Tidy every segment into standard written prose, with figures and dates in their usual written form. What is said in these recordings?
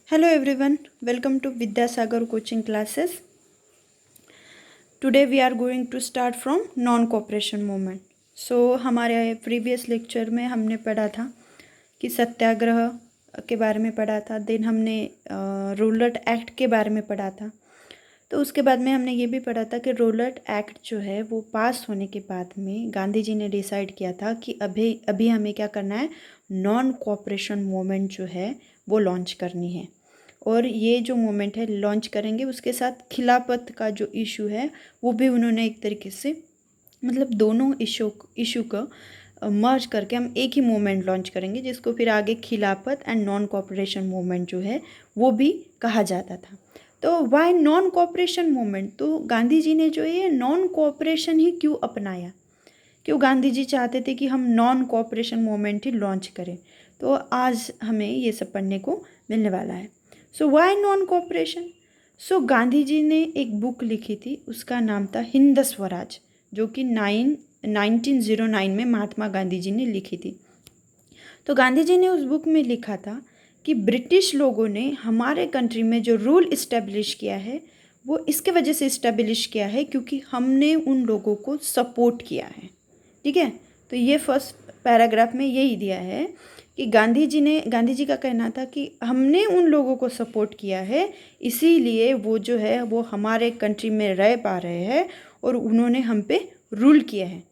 Hello everyone, welcome to Vidyasagar coaching classes. Today we are going to start from non-cooperation movement. So हमारे previous lecture में हमने पढ़ा था कि सत्याग्रह के बारे में पढ़ा था, देन हमने रूलट एक्ट के बारे में पढ़ा था। तो उसके बाद में हमने ये भी पढ़ा था कि रूलट एक्ट जो है वो पास होने के बाद में गांधी जी ने डिसाइड किया था कि अभी हमें क्या करना है, नॉन कोऑपरेशन मूवमेंट जो है वो लॉन्च करनी है। और ये जो मूवमेंट है लॉन्च करेंगे, उसके साथ खिलाफत का जो इशू है वो भी उन्होंने एक तरीके से मतलब दोनों इशू को मर्ज करके हम एक ही मूवमेंट लॉन्च करेंगे, जिसको फिर आगे खिलाफत एंड नॉन कोऑपरेशन मूवमेंट जो है वो भी कहा जाता था। तो वाई नॉन कोऑपरेशन मूवमेंट, तो गांधी जी ने जो ये नॉन कोऑपरेशन ही क्यों अपनाया, क्यों गांधी जी चाहते थे कि हम नॉन कोऑपरेशन मूवमेंट ही लॉन्च करें। तो आज हमें ये सब पढ़ने को मिलने वाला है। सो वाई नॉन कोऑपरेशन। सो गांधी जी ने एक बुक लिखी थी, उसका नाम था हिंद स्वराज, जो कि 1909 में महात्मा गांधी जी ने लिखी थी। तो गांधी जी ने उस बुक में लिखा था कि ब्रिटिश लोगों ने हमारे कंट्री में जो रूल इस्टेब्लिश किया है वो इसके वजह से इस्टेब्लिश किया है क्योंकि हमने उन लोगों को सपोर्ट किया है। ठीक है, तो ये फर्स्ट पैराग्राफ में यही दिया है कि गांधी जी का कहना था कि हमने उन लोगों को सपोर्ट किया है, इसीलिए वो जो है वो हमारे कंट्री में रह पा रहे हैं और उन्होंने हम पे रूल किया है।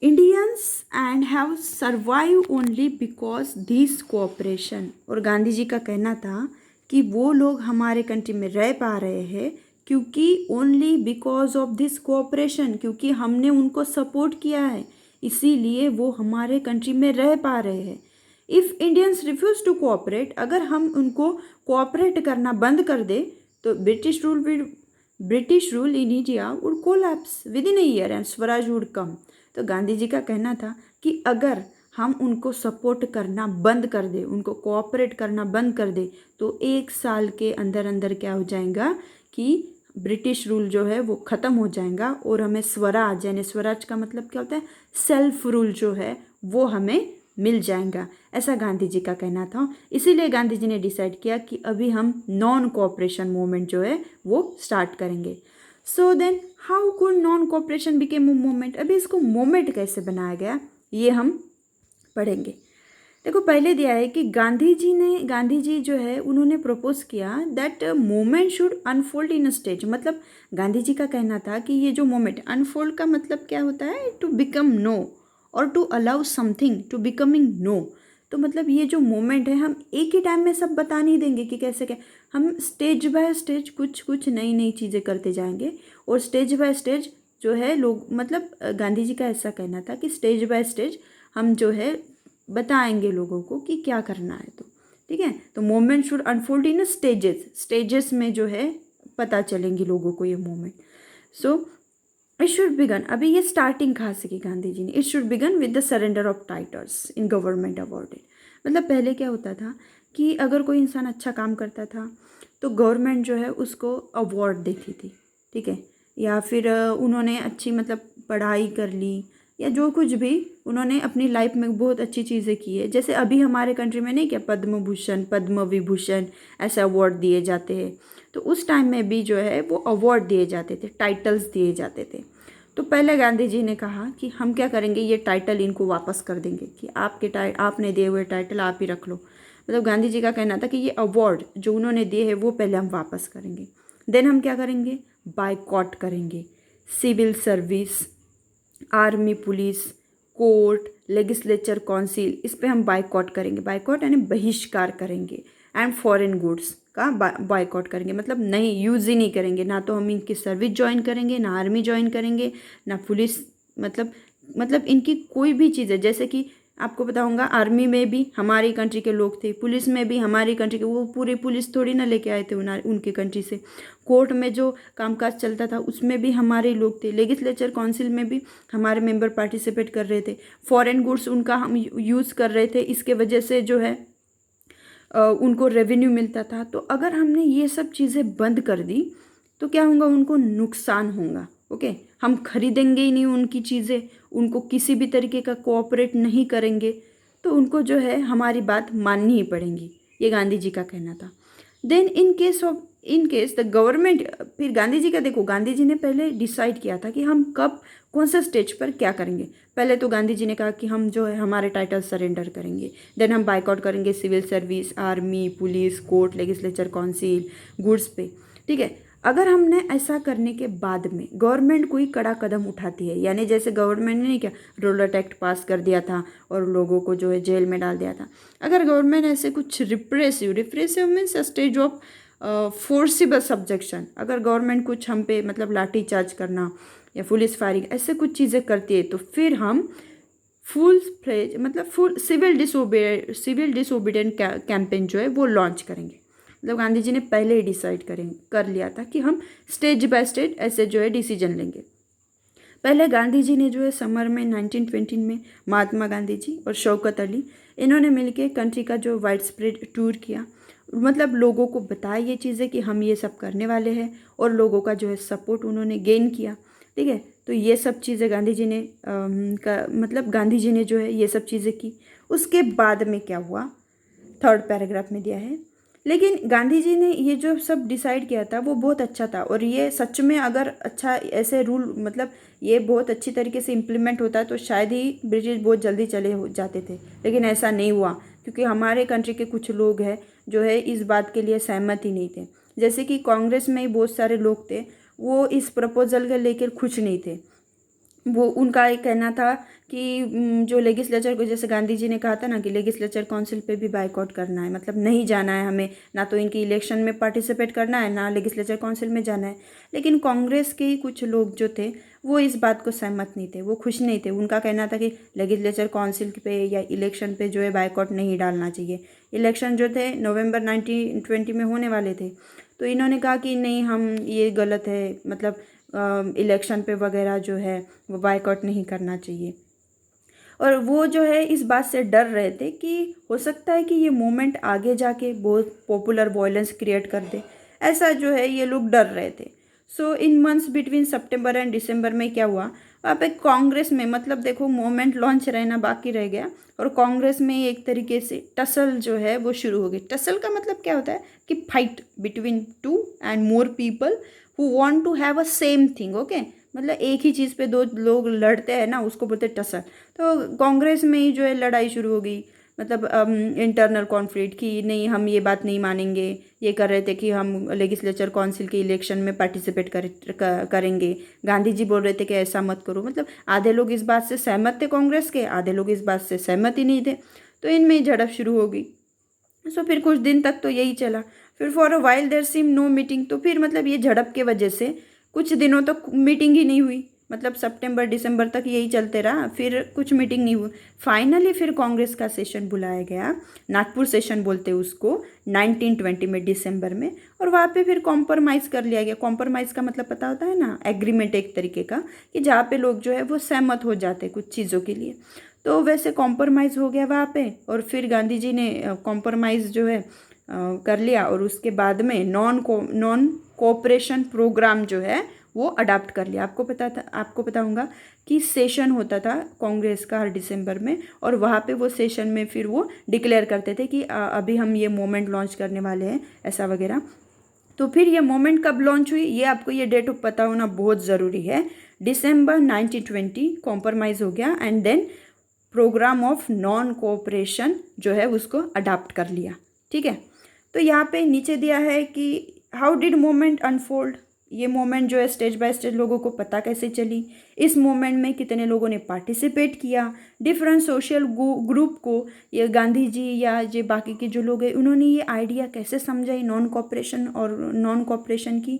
Indians and have survive only because this cooperation. और गांधी जी का कहना था कि वो लोग हमारे कंट्री में रह पा रहे हैं क्योंकि only because of this cooperation, क्योंकि हमने उनको सपोर्ट किया है, इसीलिए वो हमारे कंट्री में रह पा रहे हैं। If Indians refuse to cooperate, अगर हम उनको कोऑपरेट करना बंद कर दे तो British rule in India would collapse within a year and swaraj would come. तो गांधी जी का कहना था कि अगर हम उनको सपोर्ट करना बंद कर दे, उनको कोऑपरेट करना बंद कर दे, तो 1 साल के अंदर अंदर क्या हो जाएगा कि ब्रिटिश रूल जो है वो ख़त्म हो जाएगा और हमें स्वराज, यानी स्वराज का मतलब क्या होता है, सेल्फ रूल जो है वो हमें मिल जाएगा, ऐसा गांधी जी का कहना था। इसीलिए गांधी जी ने डिसाइड किया कि अभी हम नॉन कोऑपरेशन मूवमेंट जो है वो स्टार्ट करेंगे। So then how could non cooperation became a movement. अभी इसको मूवमेंट कैसे बनाया गया ये हम पढ़ेंगे। देखो, पहले दिया है कि गांधी जी जो है उन्होंने प्रपोज किया that movement should unfold in a stage. मतलब गांधी जी का कहना था कि ये जो मूवमेंट, अनफोल्ड का मतलब क्या होता है, to become no or to allow something to becoming no. तो मतलब ये जो मोमेंट है हम एक ही टाइम में सब बता नहीं देंगे कि कैसे क्या, हम स्टेज बाय स्टेज कुछ कुछ नई नई चीज़ें करते जाएंगे और स्टेज बाय स्टेज जो है लोग, मतलब गांधी जी का ऐसा कहना था कि स्टेज बाय स्टेज हम जो है बताएंगे लोगों को कि क्या करना है। तो ठीक है, तो moment should unfold in stages में जो है पता चलेंगी लोगों को ये moment. So it should begin, अभी ये स्टार्टिंग कहाँ से की गांधी जी ने, it should begin with the surrender of titles in government awarded. मतलब पहले क्या होता था कि अगर कोई इंसान अच्छा काम करता था तो गवर्नमेंट जो है उसको अवार्ड देती थी। ठीक है, या फिर उन्होंने अच्छी मतलब पढ़ाई कर ली या जो कुछ भी उन्होंने अपनी लाइफ में बहुत अच्छी चीज़ें की है, जैसे अभी हमारे कंट्री में नहीं क्या पद्म भूषण, पद्म विभूषण ऐसे अवार्ड दिए जाते हैं, तो उस टाइम में भी जो है वो अवार्ड दिए जाते थे, टाइटल्स दिए जाते थे। तो पहले गांधी जी ने कहा कि हम क्या करेंगे, ये टाइटल इनको वापस कर देंगे कि आपने दिए हुए टाइटल आप ही रख लो। मतलब गांधी जी का कहना था कि ये अवार्ड जो उन्होंने दिए हैं वो पहले हम वापस करेंगे, देन हम क्या करेंगे, बायकॉट करेंगे, civil service, army, police, court, legislature, council, इस पे हम बायकॉट करेंगे, बायकॉट यानी बहिष्कार करेंगे, एंड फॉरेन गुड्स का बायकॉट करेंगे, मतलब नहीं यूज़ ही नहीं करेंगे, ना तो हम इनकी सर्विस ज्वाइन करेंगे, ना आर्मी ज्वाइन करेंगे, ना पुलिस, मतलब इनकी कोई भी चीज़ है, जैसे कि आपको बताऊंगा आर्मी में भी हमारी कंट्री के लोग थे, पुलिस में भी हमारी कंट्री के, वो पूरी पुलिस थोड़ी ना लेके आए थे उनके कंट्री से, कोर्ट में जो कामकाज चलता था उसमें भी हमारे लोग थे, लेजिस्लेचर काउंसिल में भी हमारे मेंबर पार्टिसिपेट कर रहे थे, फॉरेन गुड्स उनका हम यूज़ कर रहे थे, इसके वजह से जो है उनको रेवेन्यू मिलता था। तो अगर हमने ये सब चीज़ें बंद कर दी तो क्या होगा, उनको नुकसान होगा। ओके, हम खरीदेंगे ही नहीं उनकी चीज़ें, उनको किसी भी तरीके का कोऑपरेट नहीं करेंगे, तो उनको जो है हमारी बात माननी ही पड़ेगी। ये गांधी जी का कहना था। Then in case the government, फिर गांधी जी का देखो, गांधी जी ने पहले डिसाइड किया था कि हम कब कौन सा स्टेज पर क्या करेंगे। पहले तो गांधी जी ने कहा कि हम जो है हमारे टाइटल सरेंडर करेंगे, देन हम बाइकआउट करेंगे civil service, army, police, court, legislature council, goods पे, ठीक है। अगर हमने ऐसा करने के बाद में गवर्नमेंट कोई कड़ा कदम उठाती है, यानी जैसे गवर्नमेंट ने नहीं क्या रोलर एक्ट पास कर दिया था और लोगों को जो है जेल में डाल दिया था, अगर गवर्नमेंट ऐसे कुछ repressive means stage of forcible subjection, अगर गवर्नमेंट कुछ हम पे मतलब लाठी चार्ज करना या पुलिस फायरिंग ऐसे कुछ चीज़ें करती है, तो फिर हम फुल सिविल डिसोबीडियंट कैंपेन जो है वो लॉन्च करेंगे। मतलब गांधी जी ने पहले ही डिसाइड कर लिया था कि हम स्टेज बाय स्टेज ऐसे जो है डिसीजन लेंगे। पहले गांधी जी ने जो है समर में 1920 में महात्मा गांधी जी और शौकत अली, इन्होंने मिलके कंट्री का जो वाइड स्प्रेड टूर किया, मतलब लोगों को बताया ये चीज़ें कि हम ये सब करने वाले हैं, और लोगों का जो है सपोर्ट उन्होंने गेन किया, ठीक है। तो ये सब चीज़ें गांधी जी ने गांधी जी ने जो है ये सब चीज़ें की। उसके बाद में क्या हुआ, थर्ड पैराग्राफ में दिया है, लेकिन गांधी जी ने ये जो सब डिसाइड किया था वो बहुत अच्छा था, और ये सच में अगर अच्छा ऐसे रूल मतलब ये बहुत अच्छी तरीके से इम्प्लीमेंट होता तो शायद ही ब्रिटिश बहुत जल्दी चले हो जाते थे, लेकिन ऐसा नहीं हुआ, क्योंकि हमारे कंट्री के कुछ लोग हैं जो है इस बात के लिए सहमत ही नहीं थे। जैसे कि कांग्रेस में ही बहुत सारे लोग थे, वो इस प्रपोजल के लेकर खुश नहीं थे। वो उनका एक कहना था कि जो लेजिस्लेचर को, जैसे गांधी जी ने कहा था ना कि लेजिस्लेचर काउंसिल पे भी बाइकआउट करना है, मतलब नहीं जाना है हमें, ना तो इनकी इलेक्शन में पार्टिसिपेट करना है, ना लेजिस्लेचर काउंसिल में जाना है। लेकिन कांग्रेस के ही कुछ लोग जो थे वो इस बात को सहमत नहीं थे, वो खुश नहीं थे। उनका कहना था कि लेजिस्लेचर काउंसिल पे या इलेक्शन पे जो है बाइकआउट नहीं डालना चाहिए। इलेक्शन जो थे नवंबर 1920 में होने वाले थे, तो इन्होंने कहा कि नहीं, हम ये गलत है, मतलब इलेक्शन पे वगैरह जो है वो बाइकआउट नहीं करना चाहिए। और वो जो है इस बात से डर रहे थे कि हो सकता है कि ये मूवमेंट आगे जाके बहुत पॉपुलर वॉयलेंस क्रिएट कर दे, ऐसा जो है ये लोग डर रहे थे। So in months between September and December में क्या हुआ, वहाँ पे कांग्रेस में, मतलब देखो मूवमेंट लॉन्च रहना बाकी रह गया, और कांग्रेस में एक तरीके से टसल जो है वो शुरू हो गई। टसल का मतलब क्या होता है कि fight between two and more people who want to have a same thing, okay, मतलब एक ही चीज़ पे दो लोग लड़ते हैं ना, उसको बोलते टसल। तो कांग्रेस में ही जो है लड़ाई शुरू हो गई, मतलब इंटरनल कॉन्फ्लिक्ट कि नहीं, हम ये बात नहीं मानेंगे। ये कर रहे थे कि हम लेजिस्लेचर काउंसिल के इलेक्शन में पार्टिसिपेट करेंगे। गांधी जी बोल रहे थे कि ऐसा मत करो, मतलब आधे लोग इस बात से सहमत थे कांग्रेस के, आधे लोग इस बात से सहमत ही नहीं थे, तो इनमें ही झड़प शुरू हो गई। सो फिर कुछ दिन तक तो यही चला, फिर for a while there seem no meeting, तो फिर मतलब ये झड़प के वजह से कुछ दिनों तक मीटिंग ही नहीं हुई, मतलब सितंबर दिसंबर तक यही चलते रहा, फिर कुछ मीटिंग नहीं हुई। फाइनली फिर कांग्रेस का सेशन बुलाया गया, नागपुर सेशन बोलते हैं उसको, 1920 में दिसंबर में, और वहाँ पे फिर कॉम्प्रोमाइज़ कर लिया गया। कॉम्प्रोमाइज़ का मतलब पता होता है ना, एग्रीमेंट एक तरीके का, कि जहाँ पे लोग जो है वो सहमत हो जाते कुछ चीज़ों के लिए। तो वैसे कॉम्प्रोमाइज़ हो गया वहाँ पे, और फिर गांधी जी ने कॉम्प्रोमाइज़ जो है कर लिया, और उसके बाद में नॉन कोऑपरेशन प्रोग्राम जो है वो अडाप्ट कर लिया। आपको पता होगा कि सेशन होता था कांग्रेस का हर दिसंबर में, और वहाँ पे वो सेशन में फिर वो डिक्लेयर करते थे कि अभी हम ये मूवमेंट लॉन्च करने वाले हैं, ऐसा वगैरह। तो फिर ये मूवमेंट कब लॉन्च हुई, ये आपको ये डेट पता होना बहुत ज़रूरी है। दिसंबर 1920 कॉम्प्रोमाइज़ हो गया, and then program of non cooperation जो है उसको अडाप्ट कर लिया, ठीक है। तो यहाँ पे नीचे दिया है कि हाउ डिड मूवमेंट अनफोल्ड, ये मूवमेंट जो है स्टेज बाय स्टेज लोगों को पता कैसे चली, इस मूवमेंट में कितने लोगों ने पार्टिसिपेट किया, डिफरेंट सोशल ग्रुप को ये गांधी जी या ये बाकी के जो लोग हैं उन्होंने ये आइडिया कैसे समझाई नॉन कोऑपरेशन की।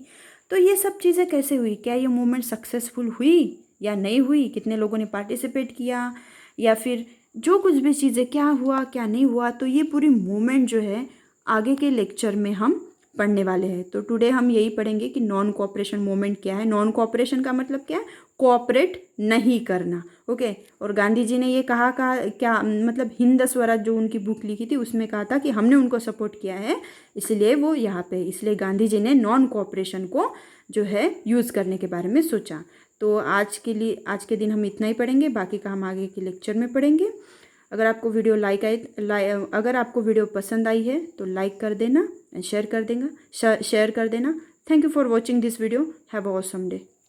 तो ये सब चीज़ें कैसे हुई, क्या ये मूवमेंट सक्सेसफुल हुई या नहीं हुई, कितने लोगों ने पार्टिसिपेट किया, या फिर जो कुछ भी चीज़ें क्या हुआ क्या नहीं हुआ, तो ये पूरी मूवमेंट जो है आगे के लेक्चर में हम पढ़ने वाले हैं। तो टुडे हम यही पढ़ेंगे कि नॉन कोऑपरेशन मूवमेंट क्या है। नॉन कोऑपरेशन का मतलब क्या है, कोऑपरेट नहीं करना, ओके। और गांधी जी ने ये कहा क्या, मतलब हिंद स्वराज जो उनकी बुक लिखी थी उसमें कहा था कि हमने उनको सपोर्ट किया है, इसलिए वो यहाँ पे, इसलिए गांधी जी ने नॉन कोऑपरेशन को जो है यूज़ करने के बारे में सोचा। तो आज के दिन हम इतना ही पढ़ेंगे, बाकी का हम आगे के लेक्चर में पढ़ेंगे। अगर आपको वीडियो अगर आपको वीडियो पसंद आई है तो लाइक कर देना एंड शेयर कर देना। Thank you for watching this video. Have a awesome day.